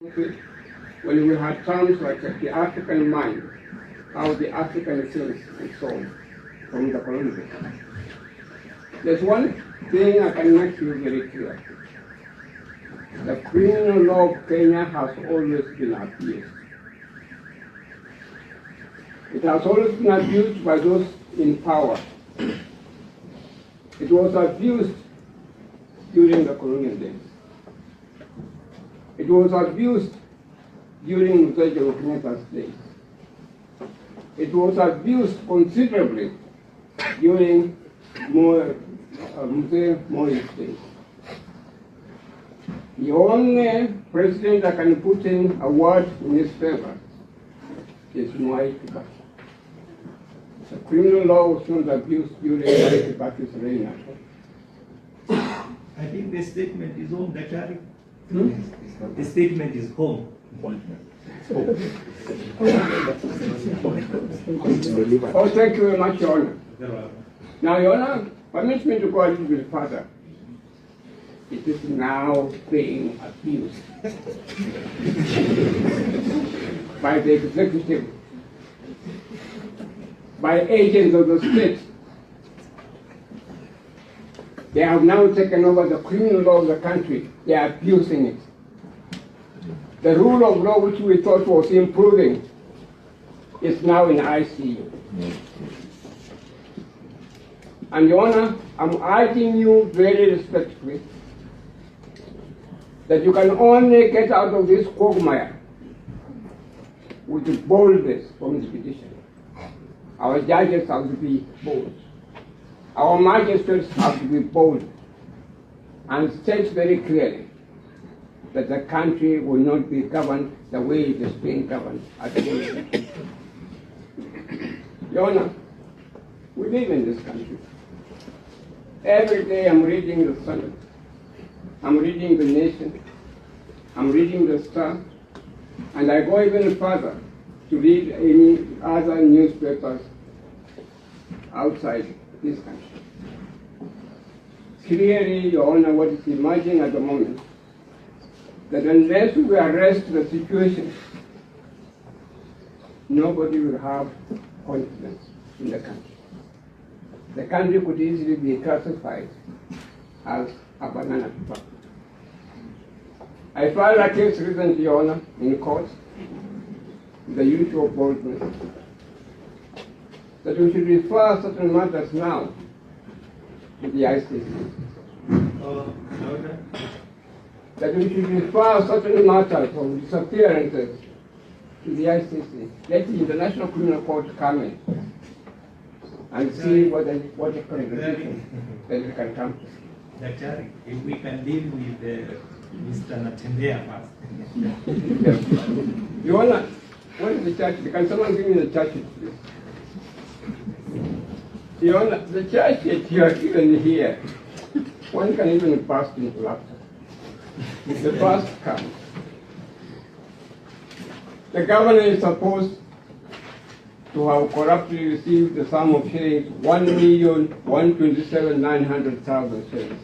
when we had terms like the African mind, how the African things and so on from the colonial. There's one thing I can make you very clear. The criminal law of Kenya has always been abused. It has always been abused by those in power. It was abused during the colonial days. It was abused during the Kenyatta's days. It was abused considerably during Moi's days. The only president that can put in a word in his favor is Mwai Kibaki. The criminal law was not abused during Mwai Kibaki's reign. I think the statement is home, Daktari. The statement is home. Oh, thank you very much, Your Honor. Now, Your Honor, permit me to go a little bit further. It is now being abused by the executive, by agents of the state. They have now taken over the criminal law of the country. They are abusing it. The rule of law which we thought was improving is now in ICU. And Your Honor, I'm urging you very respectfully that you can only get out of this quagmire with boldness from this petition. Our judges have to be bold. Our magistrates have to be bold and state very clearly that the country will not be governed the way it is being governed at the moment. Your Honor, we live in this country. Every day I'm reading the Sun, I'm reading the Nation, I'm reading the Star, and I go even further to read any other newspapers outside this country. Clearly, Your Honor, what is emerging at the moment, that unless we arrest the situation, nobody will have confidence in the country. The country could easily be classified as a banana republic. I filed a case recently, Your Honor, in court, the usual boldness, that we should refer certain matters now to the ICC. That we should refer certain matters of disappearances to the ICC. Let the International Criminal Court come in and see what a conclusion that we can come to. Daktari, if we can deal with Mr. Natembeya first. Your Honor, what is the church? Can someone give me the church, please? Your Honor, the church that you are given here, one can even burst into laughter. The first comes. The governor is supposed to have corruptly received the sum of shillings 1,127,900,000 shillings.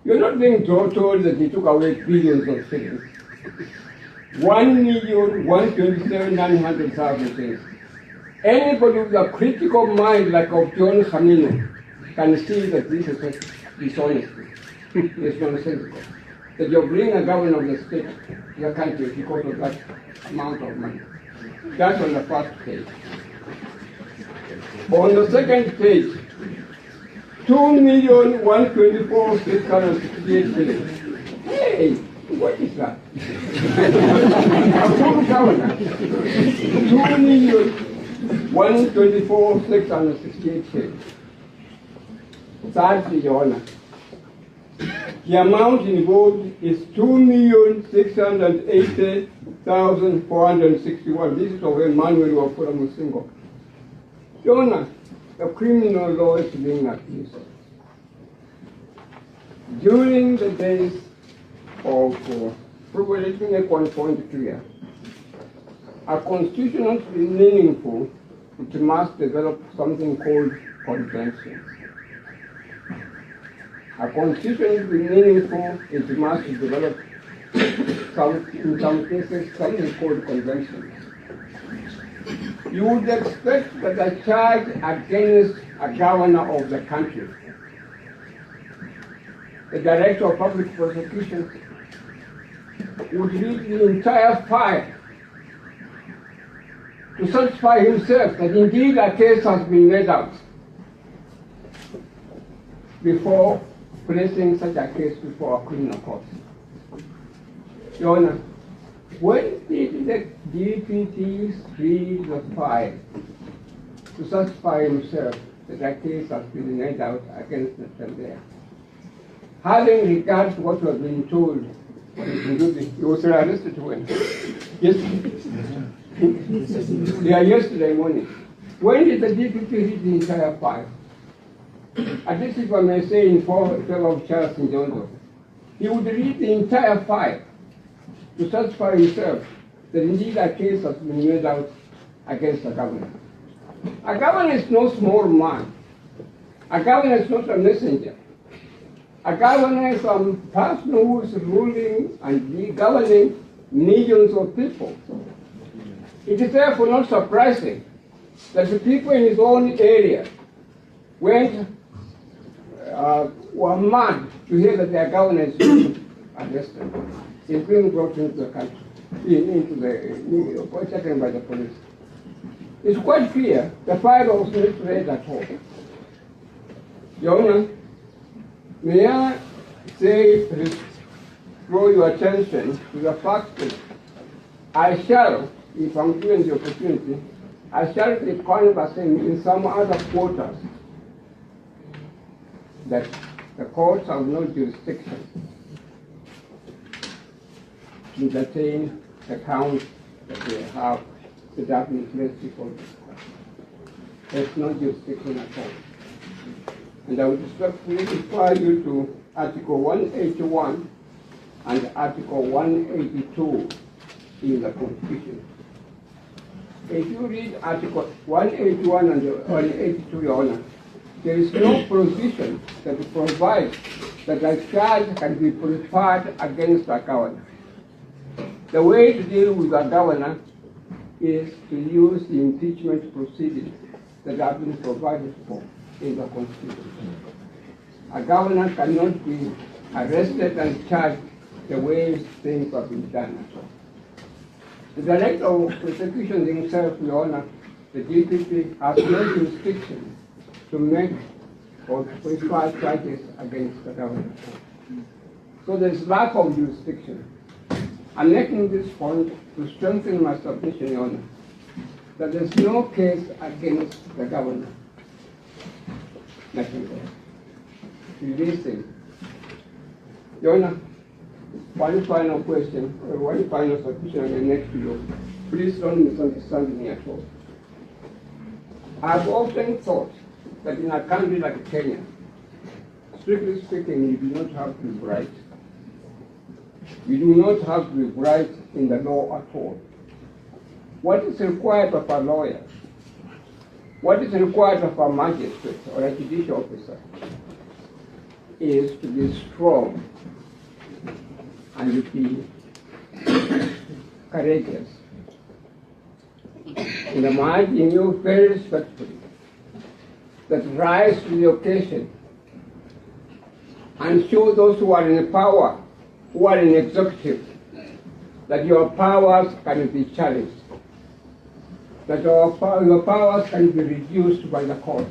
You're not being told that he took away billions of shillings. 1,127,900,000 shillings. Anybody with a critical mind like of John Khaminwa can see that this is dishonesty. It's nonsensical. That you're bringing a governor of the state to the country because of that amount of money. That's on the first page. On the second page, 2,124,668 shillings. Hey, what is that? A full governor. 2,124,668 shillings. Thirdly, Your Honor, the amount involved is 2,680,461. This is of Emmanuel Wafula Musingo. Your Honor, the criminal law is being abused. During the days of probably let me make one point clear. A constitution to be meaningful, it must develop something called conventions. A constitution to be meaningful, it must develop in some cases, something called convention. You would expect that a charge against a governor of the country, the director of public prosecution, would lead the entire file to satisfy himself that indeed a case has been made out before placing such a case before a criminal court. Your Honor, when did the DPT read the file to satisfy himself that a case has been made out against Natembeya? Having regard to what was being told, he was arrested when? Yesterday morning. When did the DPP read the entire file? At least if I may say in favor of Charles and Johnson, he would read the entire file to satisfy himself that indeed a case has been made out against the governor. A governor is no small man. A governor is not a messenger. A governor is a person who is ruling and governing millions of people. It is therefore not surprising that the people in his own area were mad to hear that their governor is arrested. He's being brought into the country, taken by the police. It's quite clear the file was not read at all. Your Honor, may I say, draw your attention to the fact that I shall, if I'm given the opportunity, I shall be conversing in some other quarters that the courts have no jurisdiction to entertain the counts that they have set up in place before this court. There's no jurisdiction at all. And I would respectfully refer you to Article 181 and Article 182 in the Constitution. If you read Article 181 and 182, Your Honor, there is no provision that provides that a charge can be preferred against a governor. The way to deal with a governor is to use the impeachment proceedings that have been provided for in the Constitution. A governor cannot be arrested and charged the way things have been done. The director of prosecution himself, Your Honor, the DPP, has no jurisdiction to make or prefer charges against the governor. So there is lack of jurisdiction. I'm making this point to strengthen my submission, Your Honor, that there is no case against the governor. Release him. Your Honor, one final question, or one final submission and next to you. Please don't misunderstand me at all. I've often thought that in a country like Kenya, strictly speaking, you do not have to be bright. You do not have to be bright in the law at all. What is required of a lawyer, what is required of a magistrate or a judicial officer is to be strong and to be courageous. And I'm urging you very respectfully that rise to the occasion and show those who are in power, who are in executive, that your powers can be challenged, that your powers can be reduced by the courts.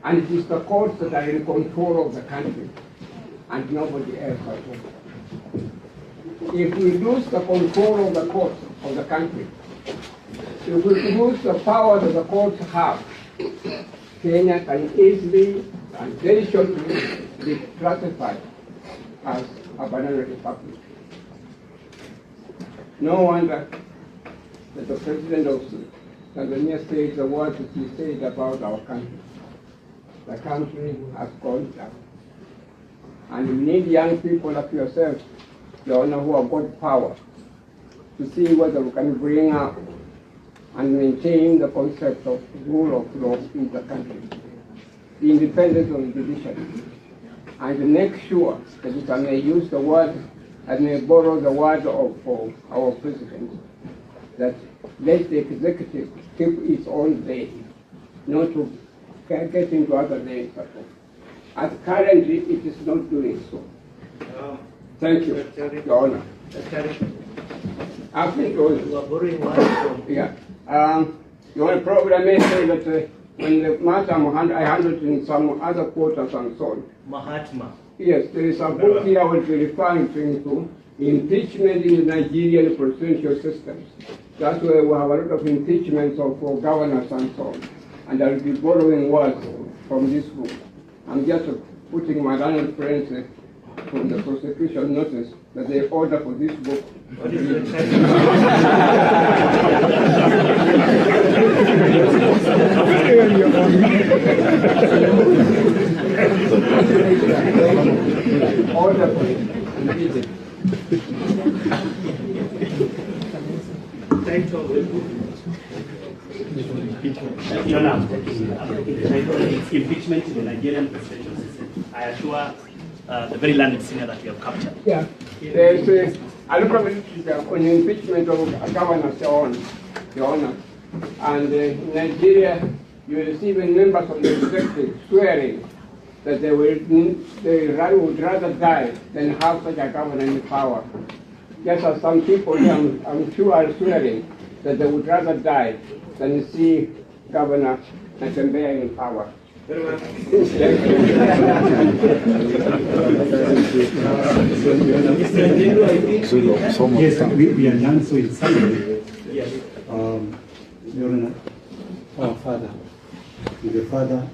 And it is the courts that are in control of the country and nobody else at all. If we lose the control of the courts of the country, if we lose the power that the courts have, Kenya can easily and very shortly be classified as a banana republic. No wonder that the president of Tanzania said the words that he said about our country. The country has gone down. And we need young people like yourself, Your Honor, who have got power, to see whether we can bring up and maintain the concept of rule of law in the country, the independence of the judiciary, and to make sure that, if I may use the word I may borrow the word of our president, that let the executive keep its own lane, not to get into other lanes at all. As currently, it is not doing so. Thank you, Your Honor. I think You are borrowing one from. yeah. The only problem is that when the matter I handled in some other quarters and so on. Mahatma. Yes, there is a book here I will be referring to, Impeachment in the Nigerian Presidential Systems. That's where we have a lot of impeachments of governors and so on. And I will be borrowing words from this book. I'm just putting my learned friends from the prosecution notice that they order for this book. What is the title? Order for it. Your Honor, I'm taking the title. It's impeachment in the Nigerian presidential system. I assure the very learned senior that we have captured. Yeah. There's a lot of it on impeachment of governors, Your Honor. And in Nigeria, you will see even members of the executive swearing that they would rather die than have such a governor in power. Just as some people, I'm sure, are swearing that they would rather die than see Gov.Natembeya in power. Very well. Yes, we are done. So in summary, Yes. Your Honor, our father, the father